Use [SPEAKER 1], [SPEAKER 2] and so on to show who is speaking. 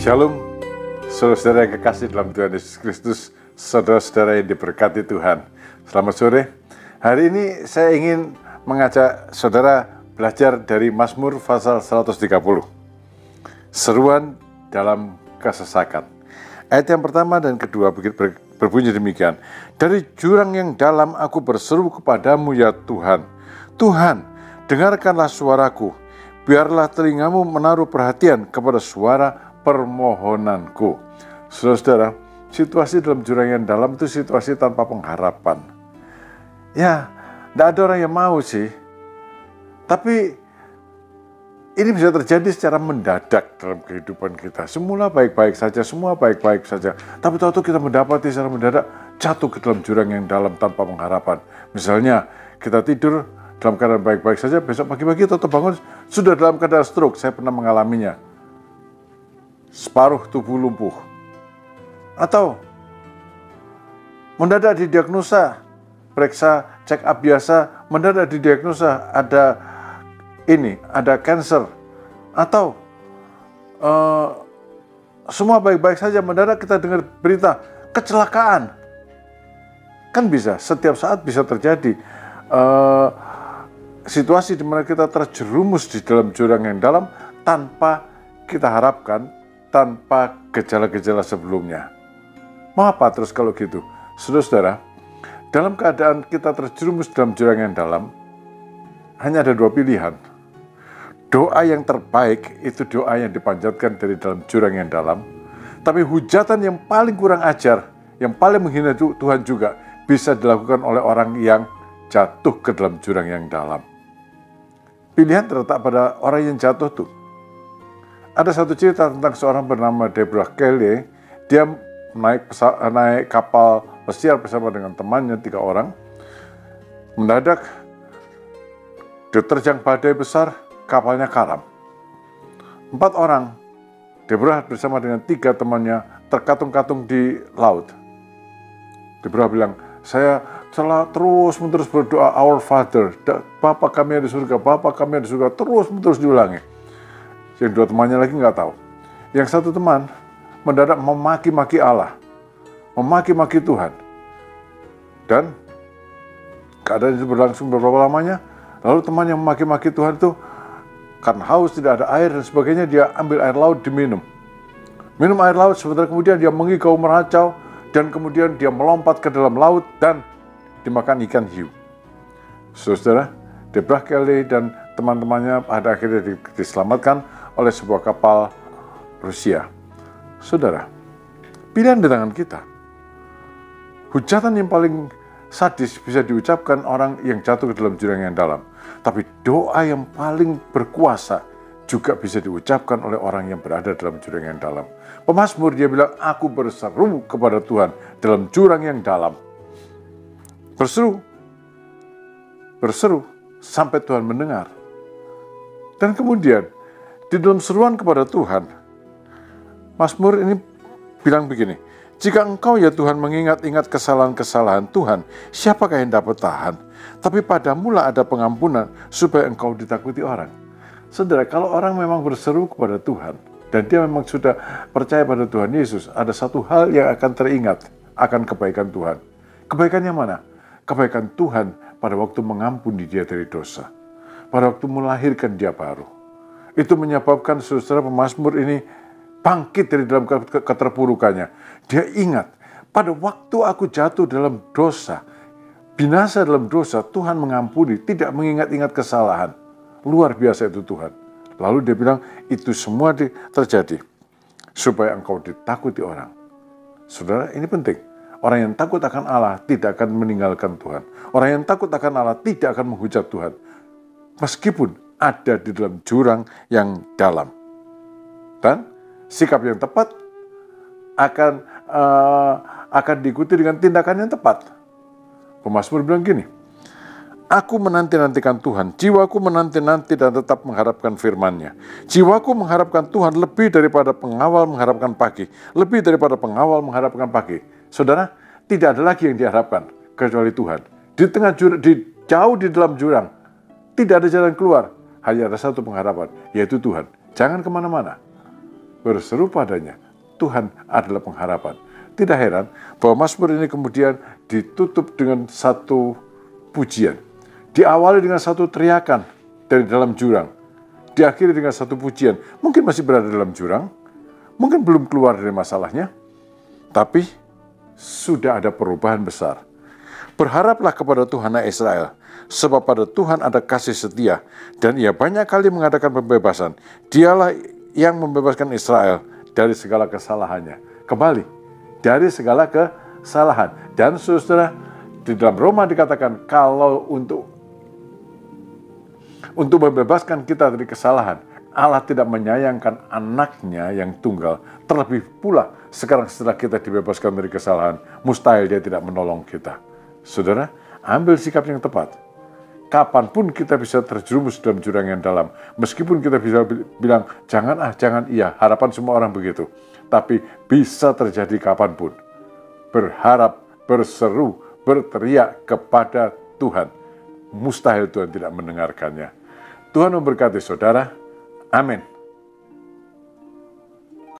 [SPEAKER 1] Shalom, saudara-saudara yang kekasih dalam Tuhan Yesus Kristus, saudara-saudara yang diberkati Tuhan. Selamat sore. Hari ini saya ingin mengajak saudara belajar dari Mazmur pasal 130. Seruan dalam kesesakan. Ayat yang pertama dan kedua berbunyi demikian. Dari jurang yang dalam aku berseru kepadamu ya Tuhan. Tuhan, dengarkanlah suaraku. Biarlah telingamu menaruh perhatian kepada suara permohonanku. Saudara-saudara, situasi dalam jurang yang dalam itu situasi tanpa pengharapan. Ya, tidak ada orang yang mau sih. Tapi ini bisa terjadi secara mendadak dalam kehidupan kita. Semula baik-baik saja, semua baik-baik saja. Tapi tahu-tahu kita mendapati secara mendadak jatuh ke dalam jurang yang dalam tanpa pengharapan. Misalnya, kita tidur dalam keadaan baik-baik saja, besok pagi-pagi atau bangun sudah dalam keadaan stroke. Saya pernah mengalaminya. Separuh tubuh lumpuh. Atau mendadak didiagnosa, periksa check up biasa, mendadak didiagnosa ada cancer. Atau semua baik-baik saja, mendadak kita dengar berita kecelakaan. Kan bisa, setiap saat bisa terjadi situasi di mana kita terjerumus di dalam jurang yang dalam tanpa kita harapkan, tanpa gejala-gejala sebelumnya. Mau apa terus kalau gitu? Saudara-saudara, dalam keadaan kita terjerumus dalam jurang yang dalam, hanya ada dua pilihan. Doa yang terbaik itu doa yang dipanjatkan dari dalam jurang yang dalam. Tapi hujatan yang paling kurang ajar, yang paling menghina Tuhan juga bisa dilakukan oleh orang yang jatuh ke dalam jurang yang dalam. Pilihan terletak pada orang yang jatuh tuh. Ada satu cerita tentang seorang bernama Deborah Kelly. Dia naik kapal pesiar bersama dengan temannya 3 orang. Mendadak diterjang badai besar, kapalnya karam. 4 orang, Deborah bersama dengan 3 temannya terkatung-katung di laut. Deborah bilang, saya telah terus-menerus berdoa, Our Father, Bapa kami yang di surga, Bapa kami yang di surga, terus-menerus diulangi. Yang 2 temannya lagi nggak tahu. Yang satu teman mendadak memaki-maki Allah, memaki-maki Tuhan. Dan keadaan itu berlangsung beberapa lamanya. Lalu teman yang memaki-maki Tuhan itu karena haus, tidak ada air dan sebagainya, dia ambil air laut diminum. Minum air laut, sebentar kemudian dia mengigau meracau, dan kemudian dia melompat ke dalam laut dan dimakan ikan hiu. Saudara, Deborah Kelly dan teman-temannya pada akhirnya diselamatkan oleh sebuah kapal Rusia. Saudara, pilihan di tangan kita. Hujatan yang paling sadis bisa diucapkan orang yang jatuh ke dalam jurang yang dalam. Tapi doa yang paling berkuasa juga bisa diucapkan oleh orang yang berada dalam jurang yang dalam. Pemazmur dia bilang, aku berseru kepada Tuhan dalam jurang yang dalam. Berseru sampai Tuhan mendengar. Dan kemudian di dalam seruan kepada Tuhan, Mazmur ini bilang begini, jika engkau ya Tuhan mengingat-ingat kesalahan-kesalahan Tuhan, siapakah yang dapat tahan? Tapi padamulah ada pengampunan supaya engkau ditakuti orang. Saudara, kalau orang memang berseru kepada Tuhan, dan dia memang sudah percaya pada Tuhan Yesus, ada satu hal yang akan teringat akan kebaikan Tuhan. Kebaikannya mana? Kebaikan Tuhan pada waktu mengampuni dia dari dosa. Pada waktu melahirkan dia baru. Itu menyebabkan saudara pemazmur ini bangkit dari dalam keterpurukannya. Dia ingat, pada waktu aku jatuh dalam dosa, binasa dalam dosa, Tuhan mengampuni, tidak mengingat-ingat kesalahan. Luar biasa itu Tuhan. Lalu dia bilang, itu semua terjadi supaya engkau ditakuti orang. Saudara, ini penting. Orang yang takut akan Allah tidak akan meninggalkan Tuhan. Orang yang takut akan Allah tidak akan menghujat Tuhan. Meskipun ada di dalam jurang yang dalam. Dan sikap yang tepat akan diikuti dengan tindakan yang tepat. Pemazmur bilang gini, aku menanti-nantikan Tuhan, jiwaku menanti-nanti dan tetap mengharapkan firman-Nya. Jiwaku mengharapkan Tuhan lebih daripada pengawal mengharapkan pagi. Lebih daripada pengawal mengharapkan pagi. Saudara, tidak ada lagi yang diharapkan kecuali Tuhan. Di tengah jurang, jauh di dalam jurang, tidak ada jalan keluar. Hanya ada satu pengharapan, yaitu Tuhan. Jangan kemana-mana. berseru padanya. Tuhan adalah pengharapan. Tidak heran bahwa Mazmur ini kemudian ditutup dengan satu pujian. Diawali dengan satu teriakan dari dalam jurang. Diakhiri dengan satu pujian. Mungkin masih berada dalam jurang. Mungkin belum keluar dari masalahnya. Tapi sudah ada perubahan besar. Berharaplah kepada Tuhan Israel, sebab pada Tuhan ada kasih setia, dan Ia banyak kali mengadakan pembebasan. Dialah yang membebaskan Israel dari segala kesalahannya. Kembali, dari segala kesalahan. Dan saudara, di dalam Roma dikatakan, kalau untuk membebaskan kita dari kesalahan, Allah tidak menyayangkan anaknya yang tunggal. Terlebih pula sekarang setelah kita dibebaskan dari kesalahan, mustahil dia tidak menolong kita. Saudara, ambil sikap yang tepat. Kapanpun kita bisa terjerumus dalam jurang yang dalam. Meskipun kita bisa bilang, jangan iya. Harapan semua orang begitu. Tapi bisa terjadi kapanpun. Berharap, berseru, berteriak kepada Tuhan. Mustahil Tuhan tidak mendengarkannya. Tuhan memberkati saudara. Amin.